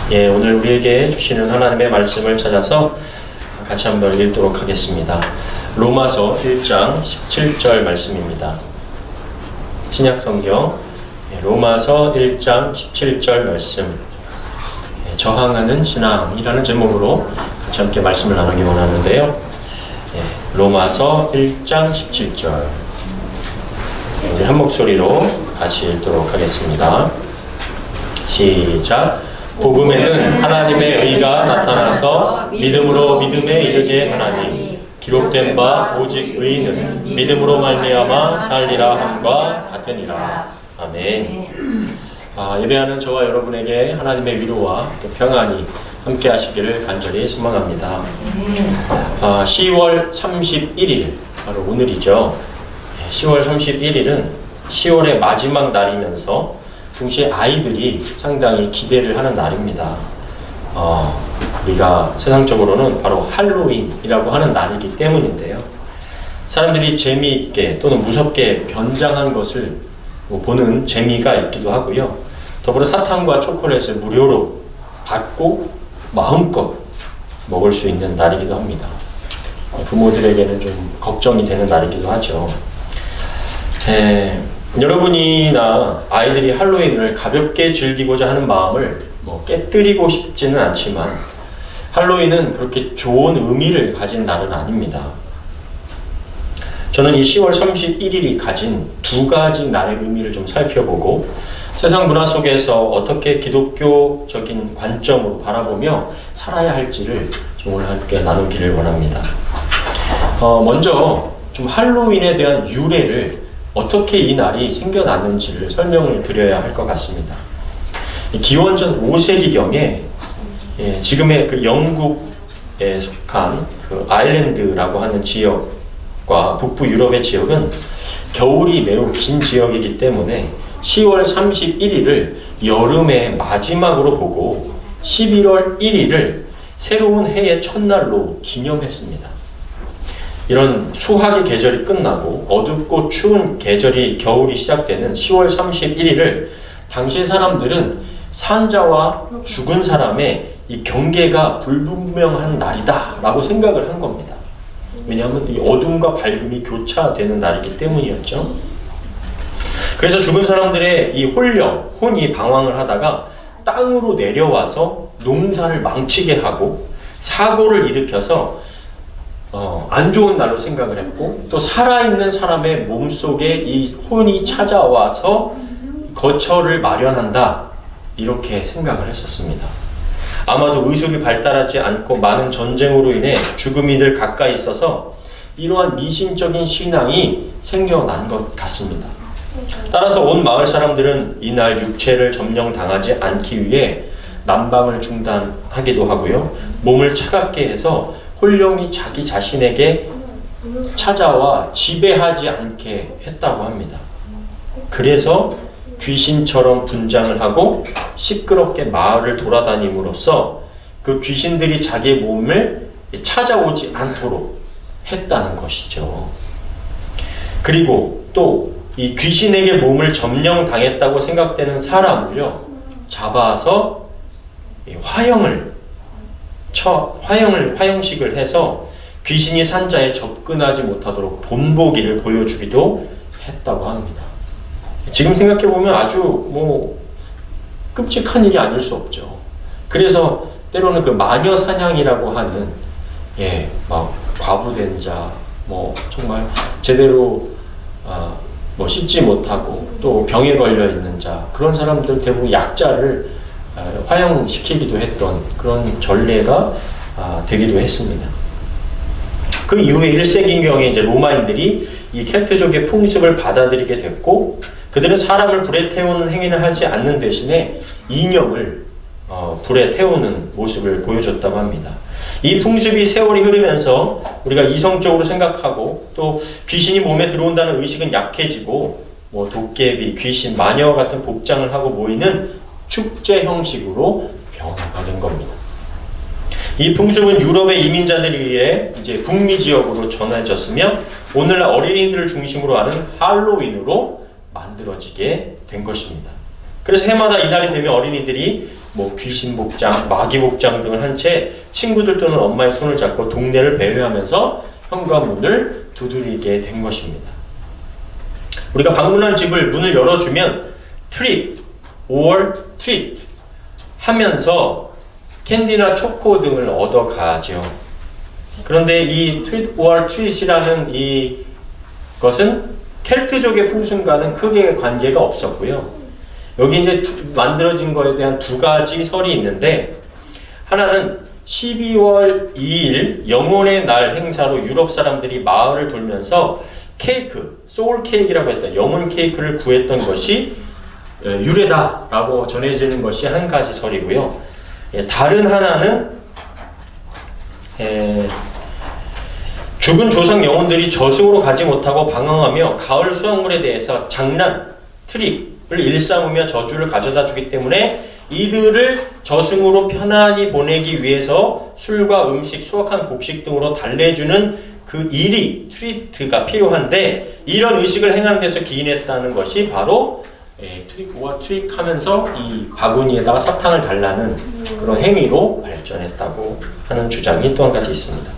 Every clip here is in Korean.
예, 오늘 우리에게 주시는 하나님의 말씀을 찾아서 같이 한번 읽도록 하겠습니다. 로마서 1장 17절 말씀입니다. 신약성경 로마서 1장 17절 말씀, 저항하는 신앙이라는 제목으로 같이 함께 말씀을 나누기 원하는데요. 로마서 1장 17절, 우리 한 목소리로 같이 읽도록 하겠습니다. 시작. 복음에는 하나님의 의가 나타나서 믿음으로 믿음에 이르게 하나니 기록된 바 오직 의인은 믿음으로 말미암아 살리라 함과 같으니라. 아멘. 예배하는 저와 여러분에게 하나님의 위로와 또 평안이 함께 하시기를 간절히 소망합니다. 10월 31일, 바로 오늘이죠. 10월 31일은 10월의 마지막 날이면서 동시에 아이들이 상당히 기대를 하는 날입니다. 우리가 세상적으로는 바로 할로윈이라고 하는 날이기 때문인데요. 사람들이 재미있게 또는 무섭게 변장한 것을 보는 재미가 있기도 하고요. 더불어 사탕과 초콜릿을 무료로 받고 마음껏 먹을 수 있는 날이기도 합니다. 부모들에게는 좀 걱정이 되는 날이기도 하죠. 여러분이나 아이들이 할로윈을 가볍게 즐기고자 하는 마음을 깨뜨리고 싶지는 않지만 할로윈은 그렇게 좋은 의미를 가진 날은 아닙니다. 저는 이 10월 31일이 가진 두 가지 날의 의미를 좀 살펴보고 세상 문화 속에서 어떻게 기독교적인 관점으로 바라보며 살아야 할지를 좀 오늘 함께 나누기를 원합니다. 먼저 좀 할로윈에 대한 유래를, 어떻게 이 날이 생겨났는지를 설명을 드려야 할 것 같습니다. 기원전 5세기경에 지금의 그 영국에 속한 그 아일랜드라고 하는 지역과 북부 유럽의 지역은 겨울이 매우 긴 지역이기 때문에 10월 31일을 여름의 마지막으로 보고 11월 1일을 새로운 해의 첫날로 기념했습니다. 이런 수학의 계절이 끝나고 어둡고 추운 계절이 겨울이 시작되는 10월 31일을 당시 사람들은 산자와 죽은 사람의 이 경계가 불분명한 날이다 라고 생각을 한 겁니다. 왜냐하면 이 어둠과 밝음이 교차되는 날이기 때문이었죠. 그래서 죽은 사람들의 이 혼이 방황을 하다가 땅으로 내려와서 농사를 망치게 하고 사고를 일으켜서 안 좋은 날로 생각을 했고, 또 살아있는 사람의 몸속에 이 혼이 찾아와서 거처를 마련한다, 이렇게 생각을 했었습니다. 아마도 의술이 발달하지 않고 많은 전쟁으로 인해 죽음이 늘 가까이 있어서 이러한 미신적인 신앙이 생겨난 것 같습니다. 따라서 온 마을 사람들은 이날 육체를 점령당하지 않기 위해 난방을 중단하기도 하고요, 몸을 차갑게 해서 혼령이 자기 자신에게 찾아와 지배하지 않게 했다고 합니다. 그래서 귀신처럼 분장을 하고 시끄럽게 마을을 돌아다님으로써 그 귀신들이 자기의 몸을 찾아오지 않도록 했다는 것이죠. 그리고 또 이 귀신에게 몸을 점령당했다고 생각되는 사람을요, 잡아서 화형식을 해서 귀신이 산자에 접근하지 못하도록 본보기를 보여주기도 했다고 합니다. 지금 생각해보면 아주 끔찍한 일이 아닐 수 없죠. 그래서 때로는 그 마녀 사냥이라고 하는 막 과부된 자, 정말 제대로 씻지 못하고 또 병에 걸려 있는 자, 그런 사람들 대부분 약자를 화형시키기도 했던 그런 전례가 되기도 했습니다. 그 이후에 1세기경에 이제 로마인들이 이 켈트족의 풍습을 받아들이게 됐고, 그들은 사람을 불에 태우는 행위를 하지 않는 대신에 인형을 불에 태우는 모습을 보여줬다고 합니다. 이 풍습이 세월이 흐르면서 우리가 이성적으로 생각하고 또 귀신이 몸에 들어온다는 의식은 약해지고 도깨비, 귀신, 마녀와 같은 복장을 하고 모이는 축제 형식으로 변화가 된 겁니다. 이 풍습은 유럽의 이민자들에 의해 이제 북미 지역으로 전해졌으며 오늘날 어린이들을 중심으로 하는 할로윈으로 만들어지게 된 것입니다. 그래서 해마다 이날이 되면 어린이들이 뭐 귀신 복장, 마귀 복장 등을 한 채 친구들 또는 엄마의 손을 잡고 동네를 배회하면서 현관문을 두드리게 된 것입니다. 우리가 방문한 집을 문을 열어주면 트릭 or 트릿 하면서 캔디나 초코 등을 얻어가죠. 그런데 이 트윗 or 트윗이라는 이 것은 켈트족의 풍습과는 크게 관계가 없었고요. 여기 이제 만들어진 거에 대한 두 가지 설이 있는데, 하나는 12월 2일 영혼의 날 행사로 유럽 사람들이 마을을 돌면서 케이크, 소울 케이크라고 했던 영혼 케이크를 구했던 것이 유래다라고 전해지는 것이 한 가지 설이고요. 다른 하나는 죽은 조상 영혼들이 저승으로 가지 못하고 방황하며 가을 수확물에 대해서 장난, 트릭을 일삼으며 저주를 가져다 주기 때문에 이들을 저승으로 편안히 보내기 위해서 술과 음식, 수확한 곡식 등으로 달래주는 그 일이 트리트가 필요한데, 이런 의식을 행하는 데서 기인했다는 것이 바로 트릭과 트릭 하면서 이 바구니에다가 사탕을 달라는 그런 행위로 발전했다고 하는 주장이 또 한 가지 있습니다.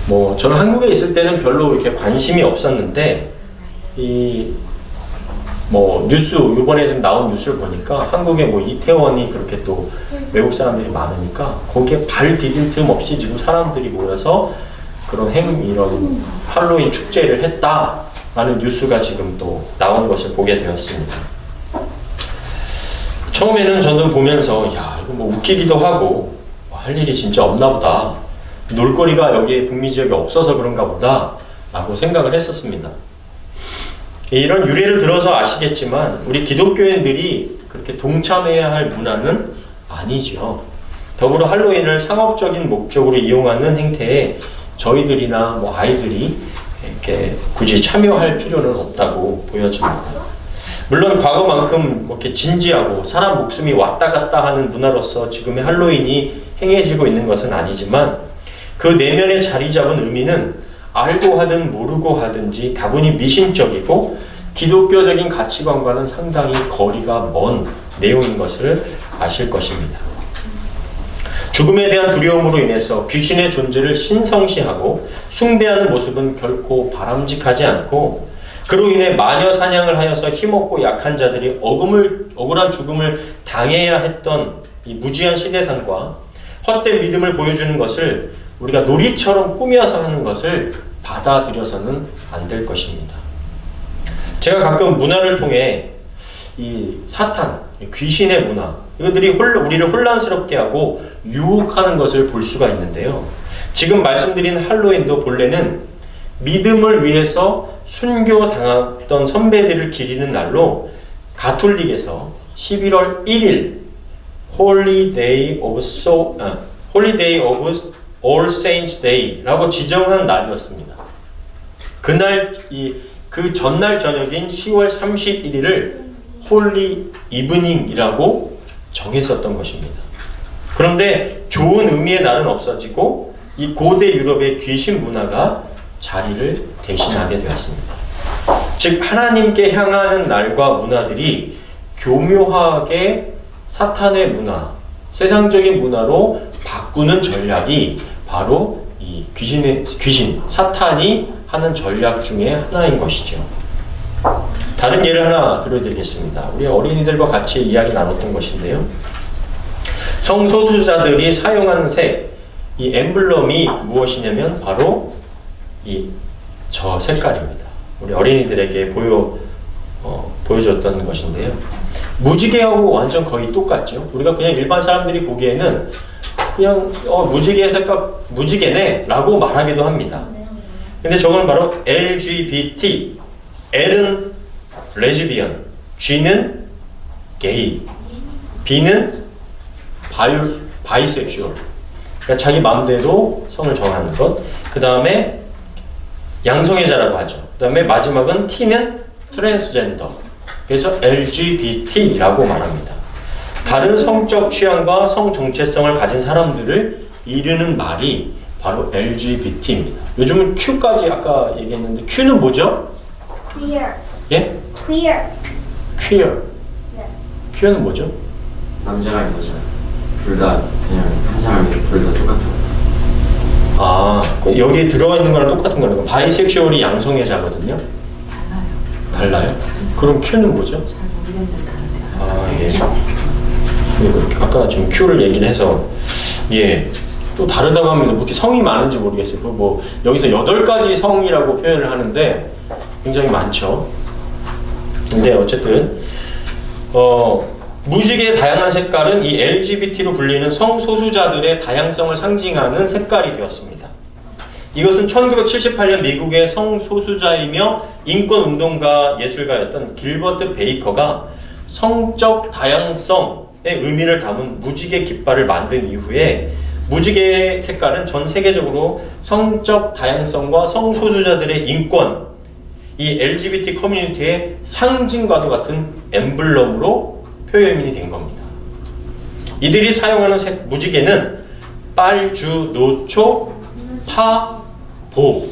뭐 저는 한국에 있을 때는 별로 이렇게 관심이 없었는데, 이 뭐 뉴스 이번에 좀 나온 뉴스를 보니까 한국에 뭐 이태원이 그렇게 또 외국 사람들이 많으니까 거기에 발 디딜 틈 없이 지금 사람들이 모여서 그런 이런 할로윈 축제를 했다라는 뉴스가 지금 또 나온 것을 보게 되었습니다. 처음에는 저는 보면서 야, 이거 뭐 웃기기도 하고 할 일이 진짜 없나 보다, 놀거리가 여기에 북미 지역에 없어서 그런가 보다 라고 생각을 했었습니다. 이런 유래를 들어서 아시겠지만 우리 기독교인들이 그렇게 동참해야 할 문화는 아니죠. 더불어 할로윈을 상업적인 목적으로 이용하는 행태에 저희들이나 뭐 아이들이 이렇게 굳이 참여할 필요는 없다고 보여집니다. 물론 과거만큼 뭐 이렇게 진지하고 사람 목숨이 왔다 갔다 하는 문화로서 지금의 할로윈이 행해지고 있는 것은 아니지만, 그 내면에 자리 잡은 의미는 알고 하든 모르고 하든지 다분히 미신적이고 기독교적인 가치관과는 상당히 거리가 먼 내용인 것을 아실 것입니다. 죽음에 대한 두려움으로 인해서 귀신의 존재를 신성시하고 숭배하는 모습은 결코 바람직하지 않고, 그로 인해 마녀 사냥을 하여서 힘없고 약한 자들이 억울한 죽음을 당해야 했던 이 무지한 시대상과 헛된 믿음을 보여주는 것을 우리가 놀이처럼 꾸며서 하는 것을 받아들여서는 안 될 것입니다. 제가 가끔 문화를 통해 이 사탄, 귀신의 문화, 이것들이 우리를 혼란스럽게 하고 유혹하는 것을 볼 수가 있는데요. 지금 말씀드린 할로윈도 본래는 믿음을 위해서 순교당했던 선배들을 기리는 날로 가톨릭에서 11월 1일 Holy Day of All Saints Day라고 지정한 날이었습니다. 그날 그 전날 저녁인 10월 31일을 홀리 이브닝이라고 정했었던 것입니다. 그런데 좋은 의미의 날은 없어지고 이 고대 유럽의 귀신 문화가 자리를 대신하게 되었습니다. 즉 하나님께 향하는 날과 문화들이 교묘하게 사탄의 문화, 세상적인 문화로 바꾸는 전략이 바로 이 귀신, 사탄이 하는 전략 중에 하나인 것이죠. 다른 예를 하나 들어드리겠습니다. 우리 어린이들과 같이 이야기 나눴던 것인데요. 성소수자들이 사용하는 색, 이 엠블럼이 무엇이냐면 바로 저 색깔입니다. 우리 어린이들에게 보여줬던 것인데요. 무지개하고 완전 거의 똑같죠. 우리가 그냥 일반 사람들이 보기에는 그냥 무지개 색깔, 무지개네 라고 말하기도 합니다. 근데 저건 바로 LGBT, L은 레즈비언, G는 게이, B는 바이섹슈얼. 그러니까 자기 마음대로 성을 정하는 것. 그 다음에 양성애자라고 하죠. 그 다음에 마지막은 T는 트랜스젠더. 그래서 LGBT라고 말합니다. 다른 성적 취향과 성 정체성을 가진 사람들을 이르는 말이 바로 LGBT입니다. 요즘은 Q까지 아까 얘기했는데 Q는 뭐죠? Queer. 예? Queer. Queer. 네. Queer는 뭐죠? 남자가 여자 둘 다 그냥 한 사람이 둘 다 똑같아요. 아, 여기 들어가 있는 거랑 똑같은 거는 바이섹슈얼이 양성애자거든요. 달라요? 그럼 Q는 뭐죠? 잘 모르겠는데 다른데. 아, 예. 그리고 아까 좀 Q를 얘기를 해서 예. 또 다르다고 하면 뭐 이렇게 성이 많은지 모르겠어요. 뭐 여기서 8가지 성이라고 표현을 하는데 굉장히 많죠. 근데 어쨌든 무지개의 다양한 색깔은 이 LGBT로 불리는 성소수자들의 다양성을 상징하는 색깔이 되었습니다. 이것은 1978년 미국의 성소수자이며 인권운동가 예술가였던 길버트 베이커가 성적 다양성의 의미를 담은 무지개 깃발을 만든 이후에 무지개의 색깔은 전 세계적으로 성적 다양성과 성소수자들의 인권, 이 LGBT 커뮤니티의 상징과도 같은 엠블럼으로 표현이 된 겁니다. 이들이 사용하는 무지개는 빨주, 노초, 파, 보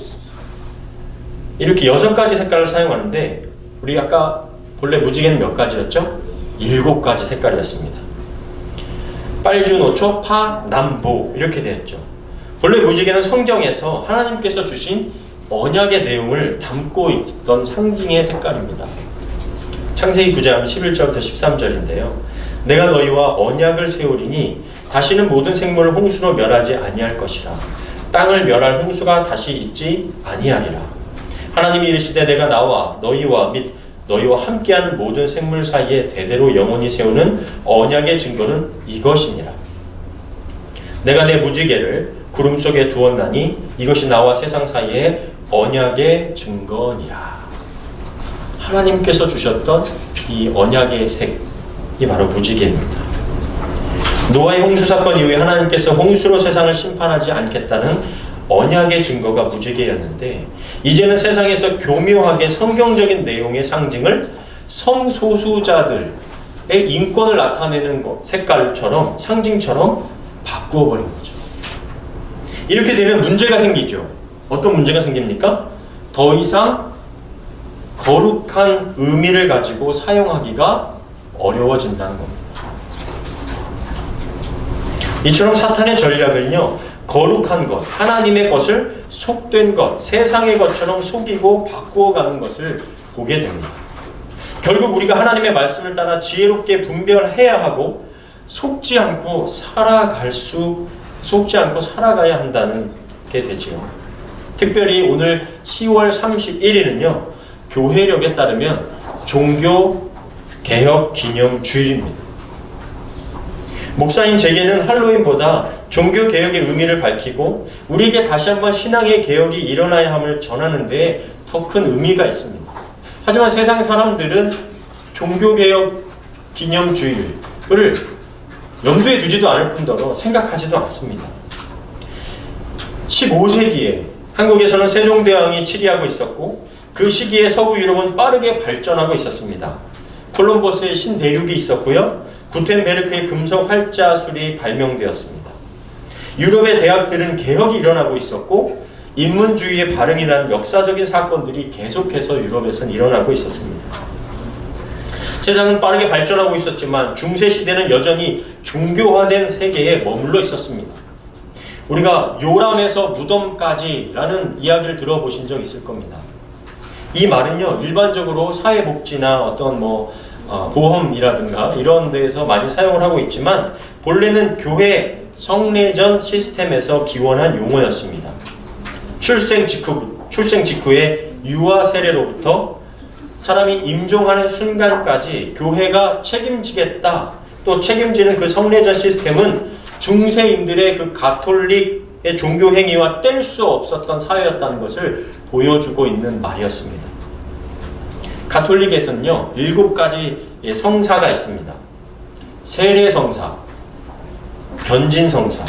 이렇게 6가지 색깔을 사용하는데 우리 아까 본래 무지개는 몇 가지였죠? 7가지 색깔이었습니다. 빨주, 노초, 파, 남, 보 이렇게 되었죠. 본래 무지개는 성경에서 하나님께서 주신 언약의 내용을 담고 있던 상징의 색깔입니다. 창세기 9장 11절부터 13절인데요. 내가 너희와 언약을 세우리니 다시는 모든 생물을 홍수로 멸하지 아니할 것이라. 땅을 멸할 홍수가 다시 있지 아니하리라. 하나님이 이르시되 내가 나와 너희와 및 너희와 함께하는 모든 생물 사이에 대대로 영원히 세우는 언약의 증거는 이것이니라. 내가 내 무지개를 구름 속에 두었나니 이것이 나와 세상 사이에 언약의 증거니라. 하나님께서 주셨던 이 언약의 색이 바로 무지개입니다. 노아의 홍수 사건 이후에 하나님께서 홍수로 세상을 심판하지 않겠다는 언약의 증거가 무지개였는데 이제는 세상에서 교묘하게 성경적인 내용의 상징을 성소수자들의 인권을 나타내는 색깔처럼 상징처럼 바꾸어 버린 거죠. 이렇게 되면 문제가 생기죠. 어떤 문제가 생깁니까? 더 이상 거룩한 의미를 가지고 사용하기가 어려워진다는 겁니다. 이처럼 사탄의 전략은요, 거룩한 것, 하나님의 것을 속된 것, 세상의 것처럼 속이고 바꾸어가는 것을 보게 됩니다. 결국 우리가 하나님의 말씀을 따라 지혜롭게 분별해야 하고 속지 않고 살아가야 한다는 게 되지요. 특별히 오늘 10월 31일은요, 교회력에 따르면 종교개혁 기념주일입니다. 목사인 제게는 할로윈보다 종교개혁의 의미를 밝히고 우리에게 다시 한번 신앙의 개혁이 일어나야 함을 전하는 데에 더 큰 의미가 있습니다. 하지만 세상 사람들은 종교개혁 기념주일을 염두에 두지도 않을 뿐더러 생각하지도 않습니다. 15세기에 한국에서는 세종대왕이 치리하고 있었고 그 시기에 서구 유럽은 빠르게 발전하고 있었습니다. 콜럼버스의 신대륙이 있었고요. 구텐베르크의 금속 활자술이 발명되었습니다. 유럽의 대학들은 개혁이 일어나고 있었고 인문주의의 발흥이라는 역사적인 사건들이 계속해서 유럽에선 일어나고 있었습니다. 세상은 빠르게 발전하고 있었지만 중세시대는 여전히 종교화된 세계에 머물러 있었습니다. 우리가 요람에서 무덤까지라는 이야기를 들어보신 적 있을 겁니다. 이 말은요, 일반적으로 사회복지나 어떤 보험이라든가 이런 데에서 많이 사용을 하고 있지만 본래는 교회 성례전 시스템에서 기원한 용어였습니다. 출생 직후의 유아 세례로부터 사람이 임종하는 순간까지 교회가 책임지겠다, 또 책임지는 그 성례전 시스템은 중세인들의 그 가톨릭의 종교 행위와 뗄 수 없었던 사회였다는 것을 보여주고 있는 말이었습니다. 가톨릭에서는요, 7가지의 성사가 있습니다. 세례성사, 견진성사,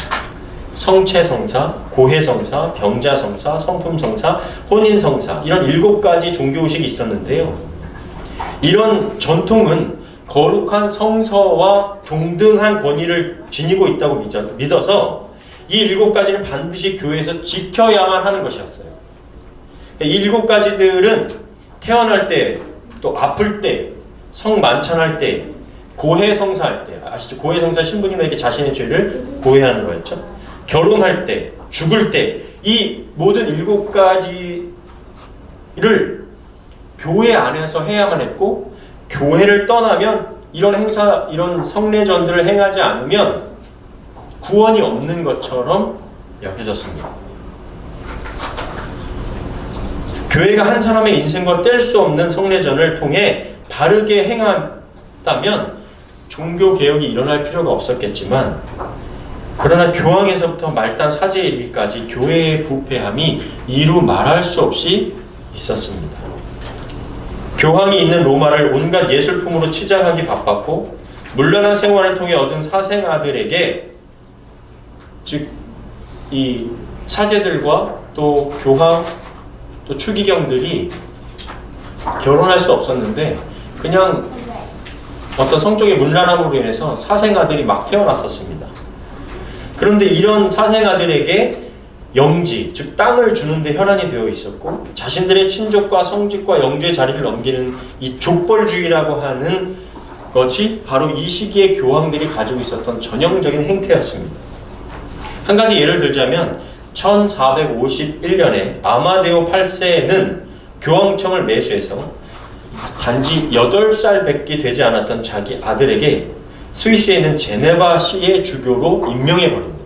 성체성사, 고해성사, 병자성사, 성품성사, 혼인성사, 이런 7가지 종교의식이 있었는데요. 이런 전통은 거룩한 성서와 동등한 권위를 지니고 있다고 믿어서 이 7가지는 반드시 교회에서 지켜야만 하는 것이었어요. 이 7가지들은 태어날 때, 또 아플 때, 성만찬할 때, 고해성사할 때, 아시죠? 고해성사 신부님에게 자신의 죄를 고해하는 거였죠. 결혼할 때, 죽을 때, 이 모든 7가지를 교회 안에서 해야만 했고, 교회를 떠나면 이런 행사, 이런 성례전들을 행하지 않으면 구원이 없는 것처럼 여겨졌습니다. 교회가 한 사람의 인생과 뗄 수 없는 성례전을 통해 바르게 행한다면 종교개혁이 일어날 필요가 없었겠지만, 그러나 교황에서부터 말단 사제에 이르기까지 교회의 부패함이 이루 말할 수 없이 있었습니다. 교황이 있는 로마를 온갖 예술품으로 치장하기 바빴고, 문란한 생활을 통해 얻은 사생아들에게, 즉 이 사제들과 또 교황 또 추기경들이 결혼할 수 없었는데, 그냥 어떤 성적인 문란함으로 인해서 사생아들이 막 태어났었습니다. 그런데 이런 사생아들에게 영지, 즉 땅을 주는데 혈안이 되어 있었고, 자신들의 친족과 성직과 영주의 자리를 넘기는 이 족벌주의라고 하는 것이 바로 이 시기에 교황들이 가지고 있었던 전형적인 행태였습니다. 한 가지 예를 들자면 1451년에 아마데오 8세는 교황청을 매수해서 단지 8살밖에 되지 않았던 자기 아들에게 스위스에 있는 제네바시의 주교로 임명해버립니다.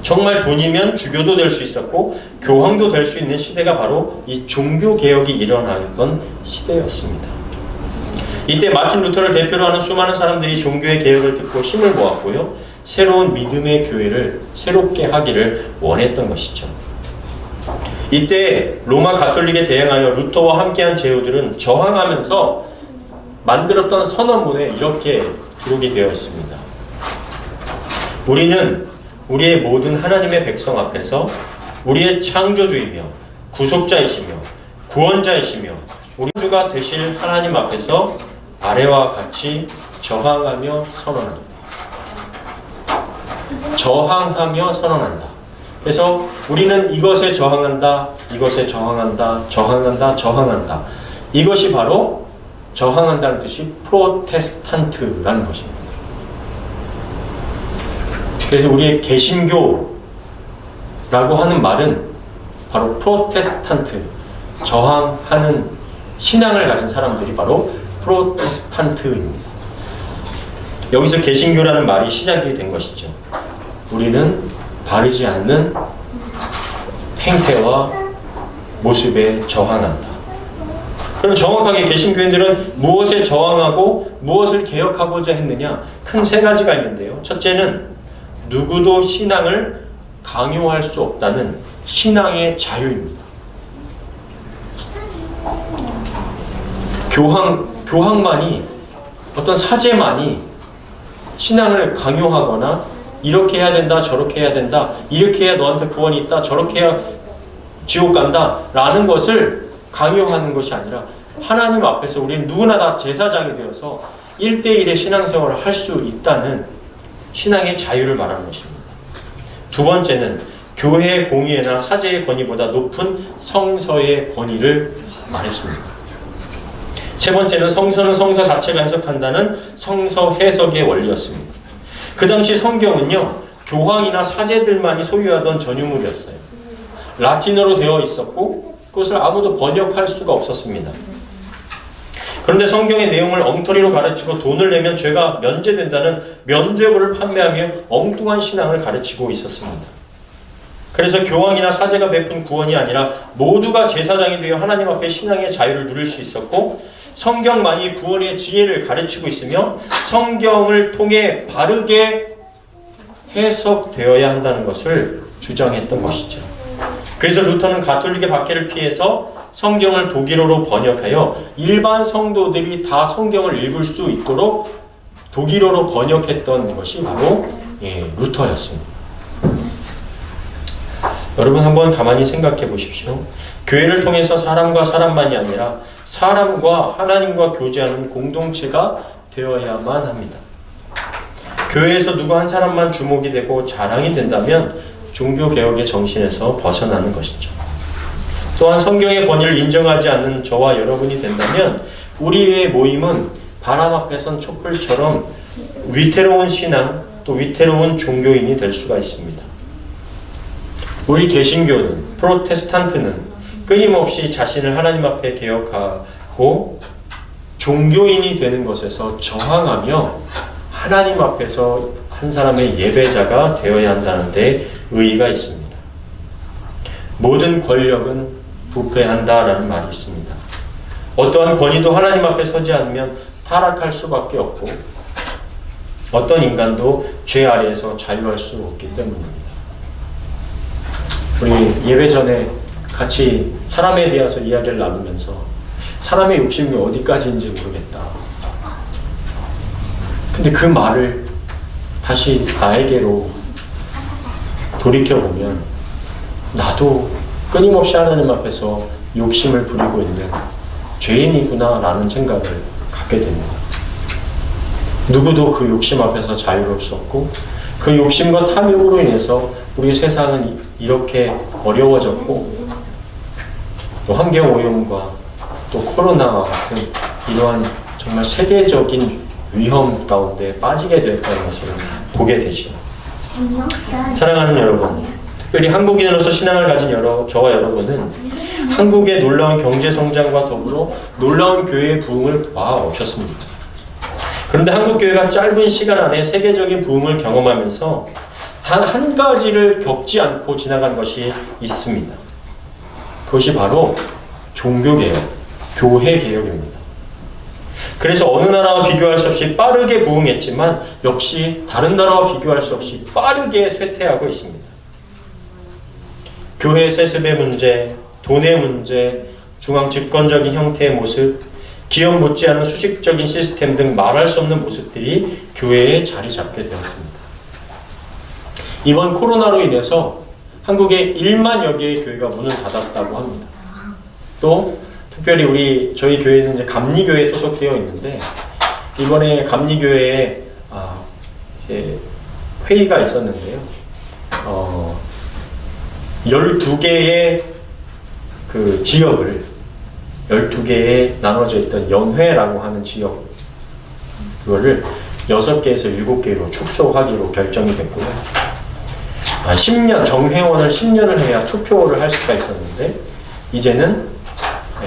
정말 돈이면 주교도 될 수 있었고 교황도 될 수 있는 시대가 바로 이 종교개혁이 일어나던 시대였습니다. 이때 마틴 루터를 대표로 하는 수많은 사람들이 종교의 개혁을 듣고 힘을 모았고요, 새로운 믿음의 교회를 새롭게 하기를 원했던 것이죠. 이때 로마 가톨릭에 대항하여 루터와 함께한 제후들은 저항하면서 만들었던 선언문에 이렇게 기록이 되어 있습니다. 우리는 우리의 모든 하나님의 백성 앞에서 우리의 창조주이며 구속자이시며 구원자이시며 우리 주가 되실 하나님 앞에서 아래와 같이 저항하며 선언합니다. 저항하며 선언한다. 그래서 우리는 이것에 저항한다, 이것에 저항한다, 저항한다, 저항한다. 이것이 바로 저항한다는 뜻이 프로테스탄트라는 것입니다. 그래서 우리의 개신교라고 하는 말은 바로 프로테스탄트, 저항하는 신앙을 가진 사람들이 바로 프로테스탄트입니다. 여기서 개신교라는 말이 시작이 된 것이죠. 우리는 바르지 않는 행태와 모습에 저항한다. 그럼 정확하게 개신교인들은 무엇에 저항하고 무엇을 개혁하고자 했느냐? 큰 세 가지가 있는데요. 첫째는 누구도 신앙을 강요할 수 없다는 신앙의 자유입니다. 교황만이, 어떤 사제만이 신앙을 강요하거나 이렇게 해야 된다, 저렇게 해야 된다, 이렇게 해야 너한테 구원이 있다, 저렇게 해야 지옥 간다 라는 것을 강요하는 것이 아니라, 하나님 앞에서 우리는 누구나 다 제사장이 되어서 1대1의 신앙생활을 할 수 있다는 신앙의 자유를 말하는 것입니다. 두 번째는 교회의 공의회나 사제의 권위보다 높은 성서의 권위를 말했습니다. 세 번째는 성서는 성서 자체가 해석한다는 성서 해석의 원리였습니다. 그 당시 성경은요, 교황이나 사제들만이 소유하던 전유물이었어요. 라틴어로 되어 있었고 그것을 아무도 번역할 수가 없었습니다. 그런데 성경의 내용을 엉터리로 가르치고 돈을 내면 죄가 면제된다는 면죄부를 판매하며 엉뚱한 신앙을 가르치고 있었습니다. 그래서 교황이나 사제가 베푼 구원이 아니라 모두가 제사장이 되어 하나님 앞에 신앙의 자유를 누릴 수 있었고, 성경만이 구원의 지혜를 가르치고 있으며 성경을 통해 바르게 해석되어야 한다는 것을 주장했던 것이죠. 그래서 루터는 가톨릭의 박해를 피해서 성경을 독일어로 번역하여 일반 성도들이 다 성경을 읽을 수 있도록 독일어로 번역했던 것이 바로 루터였습니다. 여러분 한번 가만히 생각해 보십시오. 교회를 통해서 사람과 사람만이 아니라 사람과 하나님과 교제하는 공동체가 되어야만 합니다. 교회에서 누구 한 사람만 주목이 되고 자랑이 된다면 종교개혁의 정신에서 벗어나는 것이죠. 또한 성경의 권위를 인정하지 않는 저와 여러분이 된다면 우리의 모임은 바람 앞에선 촛불처럼 위태로운 신앙 또 위태로운 종교인이 될 수가 있습니다. 우리 개신교는 프로테스탄트는 끊임없이 자신을 하나님 앞에 개혁하고 종교인이 되는 것에서 저항하며 하나님 앞에서 한 사람의 예배자가 되어야 한다는 데 의의가 있습니다. 모든 권력은 부패한다라는 말이 있습니다. 어떠한 권위도 하나님 앞에 서지 않으면 타락할 수밖에 없고 어떤 인간도 죄 아래에서 자유할 수 없기 때문입니다. 우리 예배 전에 같이 사람에 대해서 이야기를 나누면서 사람의 욕심이 어디까지인지 모르겠다. 근데 그 말을 다시 나에게로 돌이켜보면 나도 끊임없이 하나님 앞에서 욕심을 부리고 있는 죄인이구나 라는 생각을 갖게 됩니다. 누구도 그 욕심 앞에서 자유로울 수 없고 그 욕심과 탐욕으로 인해서 우리 세상은 이렇게 어려워졌고 또 환경오염과 또 코로나와 같은 이러한 정말 세계적인 위험 가운데 빠지게 되었다는 것을 보게 되죠. 사랑하는 여러분, 특별히 한국인으로서 신앙을 가진 저와 여러분은 한국의 놀라운 경제 성장과 더불어 놀라운 교회의 부흥을 봐오셨습니다. 그런데 한국 교회가 짧은 시간 안에 세계적인 부흥을 경험하면서 단 한 가지를 겪지 않고 지나간 것이 있습니다. 그것이 바로 종교개혁, 교회개혁입니다. 그래서 어느 나라와 비교할 수 없이 빠르게 부흥했지만 역시 다른 나라와 비교할 수 없이 빠르게 쇠퇴하고 있습니다. 교회 세습의 문제, 돈의 문제, 중앙 집권적인 형태의 모습, 기업 못지않은 수식적인 시스템 등 말할 수 없는 모습들이 교회에 자리 잡게 되었습니다. 이번 코로나로 인해서 한국에 1만여 개의 교회가 문을 닫았다고 합니다. 또 특별히 저희 교회는 이제 감리교회에 소속되어 있는데 이번에 감리교회에 회의가 있었는데요. 12개의 그 지역을 12개에 나눠져 있던 연회라고 하는 지역 그거를 6개에서 7개로 축소하기로 결정이 됐고요. 10년, 정회원을 10년을 해야 투표를 할 수가 있었는데 이제는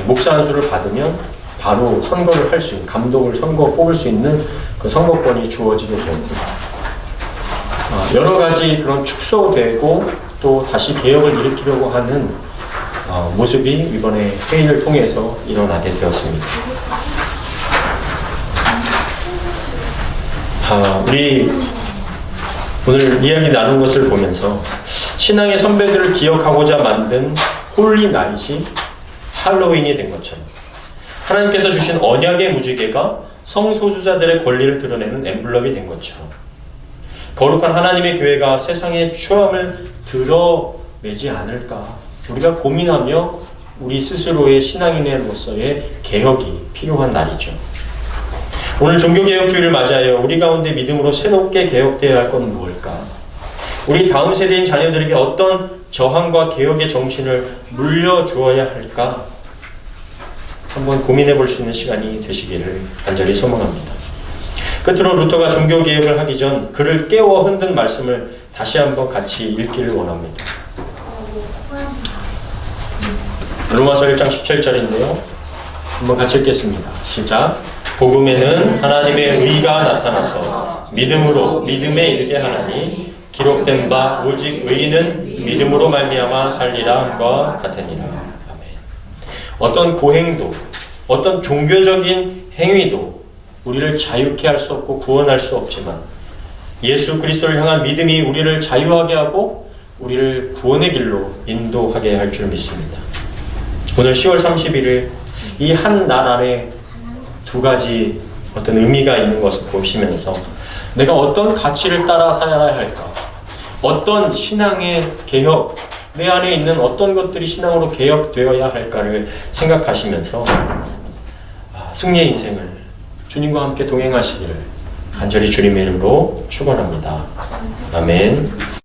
목사 한 수를 받으면 바로 선거를 할 수 있는, 감독을 뽑을 수 있는 그 선거권이 주어지게 되었습니다. 여러 가지 그런 축소되고 또 다시 개혁을 일으키려고 하는 모습이 이번에 회의를 통해서 일어나게 되었습니다. 우리 오늘 이야기 나눈 것을 보면서 신앙의 선배들을 기억하고자 만든 홀리 나잇이 할로윈이 된 것처럼 하나님께서 주신 언약의 무지개가 성소수자들의 권리를 드러내는 엠블럼이 된 것처럼 거룩한 하나님의 교회가 세상의 추함을 드러내지 않을까 우리가 고민하며 우리 스스로의 신앙인으로서의 개혁이 필요한 날이죠. 오늘 종교개혁주의를 맞이하여 우리 가운데 믿음으로 새롭게 개혁되어야 할 건 무엇일까? 우리 다음 세대인 자녀들에게 어떤 저항과 개혁의 정신을 물려주어야 할까? 한번 고민해 볼 수 있는 시간이 되시기를 간절히 소망합니다. 끝으로 루터가 종교개혁을 하기 전 그를 깨워 흔든 말씀을 다시 한번 같이 읽기를 원합니다. 로마서 1장 17절인데요. 한번 같이 읽겠습니다. 시작. 복음에는 하나님의 의가 나타나서 믿음으로 믿음에 이르게 하나니 기록된 바 오직 의인은 믿음으로 말미암아 살리라 함과 같으니라. 아멘. 어떤 고행도 어떤 종교적인 행위도 우리를 자유케 할 수 없고 구원할 수 없지만 예수 그리스도를 향한 믿음이 우리를 자유하게 하고 우리를 구원의 길로 인도하게 할 줄 믿습니다. 오늘 10월 31일 이 한 날 안에 두 가지 어떤 의미가 있는 것을 보시면서 내가 어떤 가치를 따라 살아야 할까? 어떤 신앙의 개혁, 내 안에 있는 어떤 것들이 신앙으로 개혁되어야 할까를 생각하시면서 승리의 인생을 주님과 함께 동행하시기를 간절히 주님의 이름으로 축원합니다. 아멘.